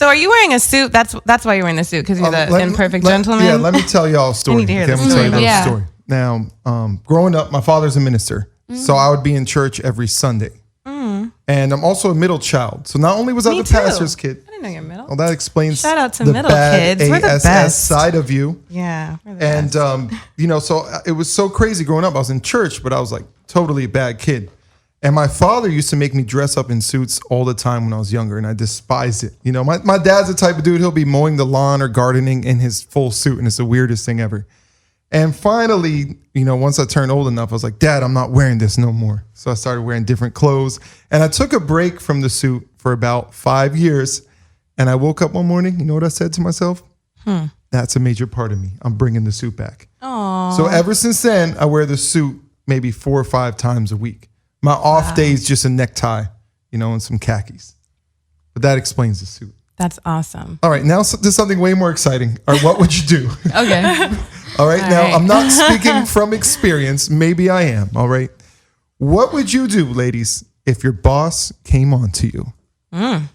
So are you wearing a suit? That's why you're wearing the suit, because you're the imperfect gentleman? Yeah, let me tell y'all a story. I need to hear this Let me tell you story. a story. Now, growing up, my father's a minister. So I would be in church every Sunday. And I'm also a middle child. So not only was I the pastor's kid. I didn't know you're middle. Well, that explains Shout out to the middle bad kids. We're the ASS best. side of you. Yeah. We're the And, best. so it was so crazy growing up. I was in church, but I was like totally a bad kid. And my father used to make me dress up in suits all the time when I was younger, and I despised it. You know, my dad's the type of dude, he'll be mowing the lawn or gardening in his full suit, and it's the weirdest thing ever. And finally, once I turned old enough, I was like, Dad, I'm not wearing this no more. So I started wearing different clothes. And I took a break from the suit for about 5 years. And I woke up one morning, you know what I said to myself? That's a major part of me. I'm bringing the suit back. Aww. So ever since then, I wear the suit maybe 4 or 5 times a week. My off day is just a necktie, and some khakis. But that explains the suit. That's awesome. All right, now to something way more exciting. Or what would you do? Okay. All right, now I'm not speaking from experience. Maybe I am. All right. What would you do, ladies, if your boss came on to you?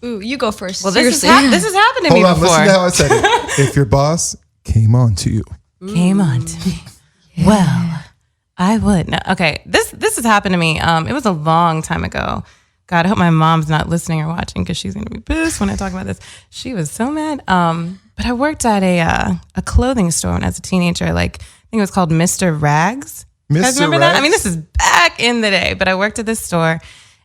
Ooh, you go first. Well, this Seriously. has happened to me Hold on, before. listen to how I said it. If your boss came on to you. Came on to me. Well, I would. No, okay, this has happened to me. It was a long time ago. God, I hope my mom's not listening or watching, because she's gonna be pissed when I talk about this. She was so mad. But I worked at a clothing store when I was a teenager. Like, I think it was called Mr. Rags. You guys remember that? I mean, this is back in the day, but I worked at this store,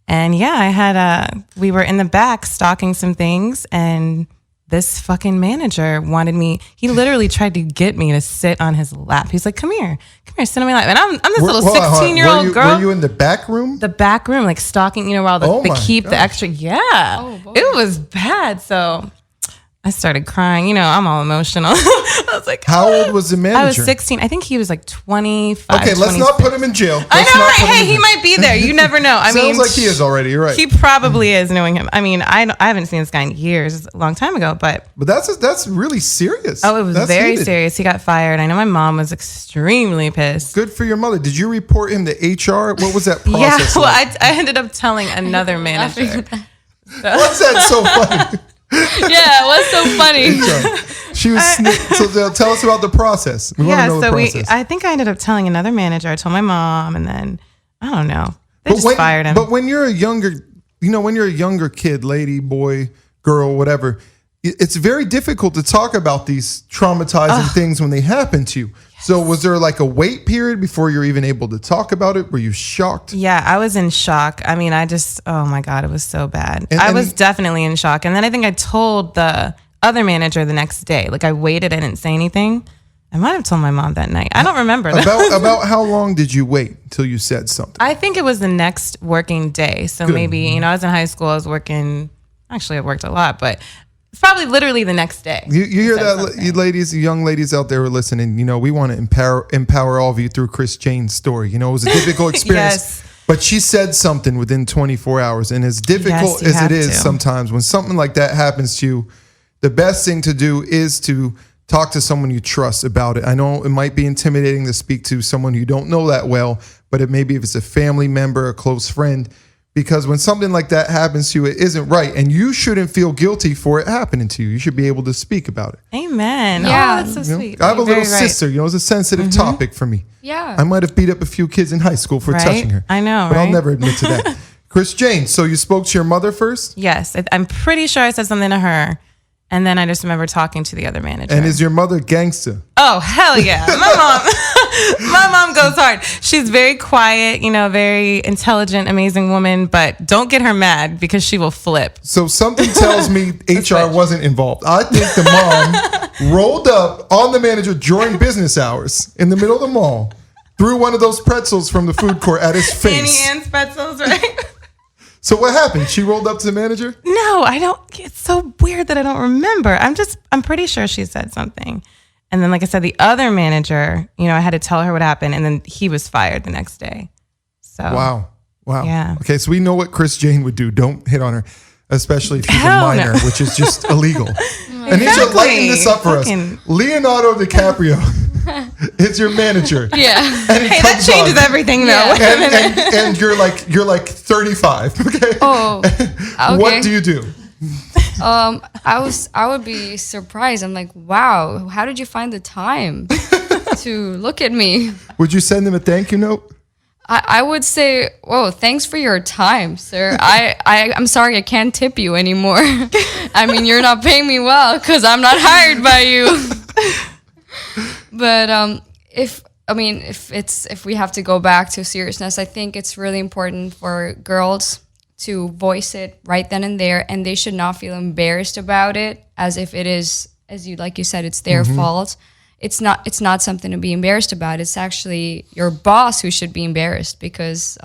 and yeah, I had we were in the back stocking some things, and this fucking manager wanted me. He literally tried to get me to sit on his lap. He's like, "Come here, sit on my lap." And I'm this little 16-year-old girl. Were you in the back room? The back room, like stocking, where all they keep the extra. Yeah, it was bad. So I started crying. I'm all emotional. I was like, how old was the manager? I was 16. I think he was like 25. Okay, let's not put him in jail. I know, right? Hey, he might be there. You never know. I mean, sounds like he is already. You're right. He probably is, knowing him. I mean, I haven't seen this guy in years. It's a long time ago, but that's really serious. Oh, it was very serious. He got fired. I know my mom was extremely pissed. Good for your mother. Did you report him to HR? What was that process? Yeah, well, I ended up telling another manager. What's that so funny? Yeah, what's so funny? She was so tell us about the process. We want to know the process. I think I ended up telling another manager. I told my mom, and then I don't know. They just fired him. But when you're a younger kid, lady, boy, girl, whatever, it's very difficult to talk about these traumatizing things when they happen to you. Yes. So was there like a wait period before you're even able to talk about it? Were you shocked? Yeah, I was in shock. I mean, oh my God, it was so bad. I was definitely in shock. And then I think I told the other manager the next day. Like, I waited, I didn't say anything. I might have told my mom that night. I don't remember. About how long did you wait until you said something? I think it was the next working day. So maybe, I was in high school, I was working, actually I worked a lot, but it's probably literally the next day. You hear that, you ladies, you young ladies out there who are listening, we want to empower all of you through Chris Jane's story. It was a difficult experience. Yes. But she said something within 24 hours. And as difficult as it is sometimes, when something like that happens to you, the best thing to do is to talk to someone you trust about it. I know it might be intimidating to speak to someone you don't know that well, but it maybe if it's a family member, a close friend, because when something like that happens to you, it isn't right. And you shouldn't feel guilty for it happening to you. You should be able to speak about it. Amen. Yeah. Oh, that's so sweet. I have a little sister. It's a sensitive topic for me. Yeah. I might have beat up a few kids in high school for touching her. I know, but I'll never admit to that. Chris Jane, so you spoke to your mother first? Yes. I'm pretty sure I said something to her. And then I just remember talking to the other manager. And is your mother gangster? Oh, hell yeah. My mom goes hard. She's very quiet, very intelligent, amazing woman, but don't get her mad because she will flip. So something tells me HR wasn't involved. I think the mom rolled up on the manager during business hours in the middle of the mall, threw one of those pretzels from the food court at his face. Annie Ann's pretzels, right? So what happened? She rolled up to the manager? No, I don't. It's so weird that I don't remember. I'm pretty sure she said something. And then, like I said, the other manager, I had to tell her what happened, and then he was fired the next day. So Wow. Yeah. Okay, so we know what Chris Jane would do. Don't hit on her, especially if she's a minor, which is just illegal. Aneesha, lighten this up for us. Leonardo DiCaprio is your manager. Yeah. Hey, that changes everything, though. And you're like 35. Okay. Oh. Okay. What do you do? I would be surprised. I'm like, wow, how did you find the time to look at me? Would you send him a thank you note? I would say, whoa, thanks for your time, sir. I'm sorry I can't tip you anymore. I mean, you're not paying me well because I'm not hired by you. But if we have to go back to seriousness, I think it's really important for girls to voice it right then and there, and they should not feel embarrassed about it as if it is, like you said, it's their fault. It's not something to be embarrassed about. It's actually your boss who should be embarrassed because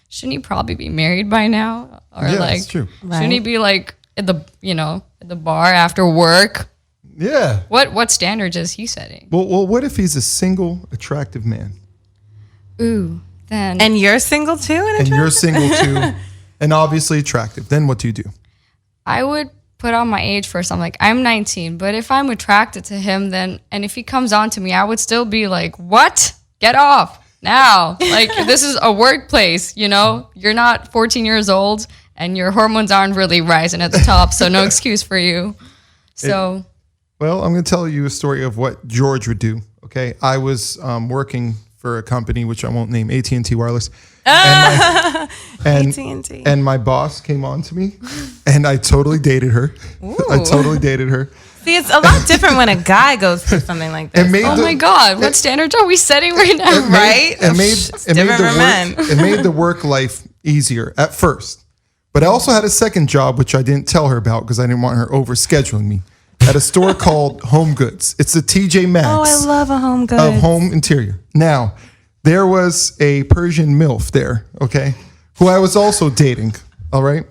shouldn't he probably be married by now? Or Yeah, like that's true. shouldn't he be like at the bar after work? Yeah. What standards is he setting? Well, what if he's a single, attractive man? Ooh, then And you're single too? And you're single too, and obviously attractive. Then what do you do? I would put on my age first. I'm like, I'm 19, but if I'm attracted to him, then, and if he comes on to me, I would still be like, what? Get off now. Like, this is a workplace, You're not 14 years old and your hormones aren't really rising at the top, so no excuse for you. So. Well, I'm going to tell you a story of what George would do, okay? I was working for a company, which I won't name, AT&T Wireless. AT&T. And my boss came on to me, and I totally dated her. I totally dated her. See, it's a lot different when a guy goes through something like this. Oh my God, what standards are we setting right now? Right? It made the work life easier at first. But I also had a second job, which I didn't tell her about because I didn't want her overscheduling me, at a store called Home Goods. It's the TJ Maxx. Oh, I love a Home Goods. Of home interior. Now, there was a Persian MILF there, okay, who I was also dating, all right?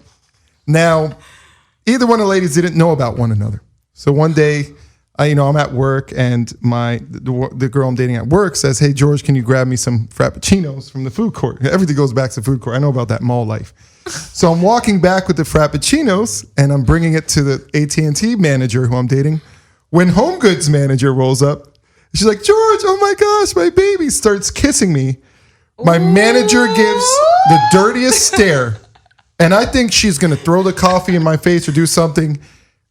Now, either one of the ladies didn't know about one another. So one day, I'm at work, and the girl I'm dating at work says, hey, George, can you grab me some Frappuccinos from the food court? Everything goes back to the food court. I know about that mall life. So I'm walking back with the Frappuccinos, and I'm bringing it to the AT&T manager who I'm dating. When Home Goods manager rolls up, she's like, George, oh my gosh, my baby, starts kissing me. My manager gives the dirtiest stare, and I think she's going to throw the coffee in my face or do something,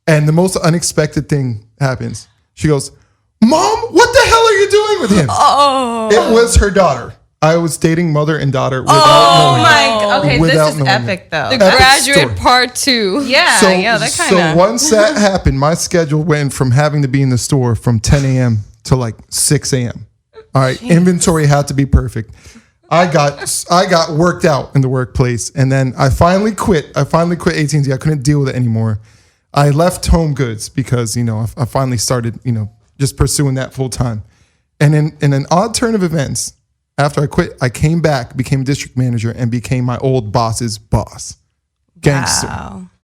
and the most unexpected thing happens. She goes, Mom, what the hell are you doing with him? Oh. It was her daughter. I was dating mother and daughter without knowing. Okay, Without this is knowing epic though. The Epic graduate story. part 2. Yeah, that kind of. So once that happened, my schedule went from having to be in the store from 10 a.m. to like 6 a.m. All right, inventory had to be perfect. I got worked out in the workplace, and then I finally quit. I quit AT&T. I couldn't deal with it anymore. I left Home Goods because I finally started just pursuing that full time. And in an odd turn of events, after I quit, I came back, became district manager, and became my old boss's boss. Gangster. Wow.